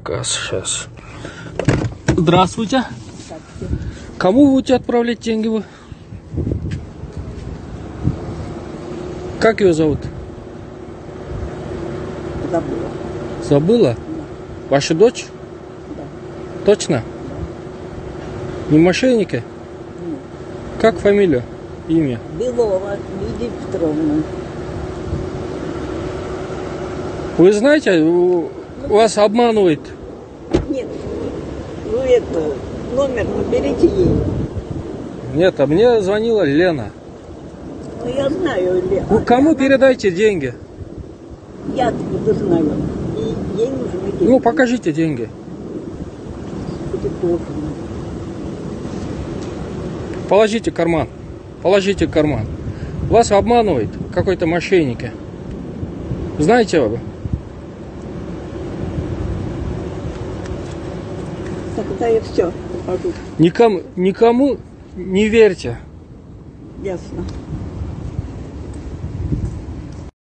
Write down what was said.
Сейчас. Здравствуйте. Кому вы будете отправлять деньги вы? Как ее зовут? Забыла. Забыла? Да. Ваша дочь? Да. Точно? Да. Не мошенники? Нет. Как фамилия? Имя? Белова Лидия Петровна. Вы знаете, вас обманывает. Нет, вы это, номер наберите ей. Нет, а мне звонила Лена. Ну, я знаю, Вы кому передайте деньги? Я откуда знаю. И ей нужны деньги. Ну, покажите деньги. Это тоже. Положите в карман. Положите в карман. Вас обманывает какой-то мошенник. Знаете вы? Тогда я все покажу. Никому не верьте. Ясно.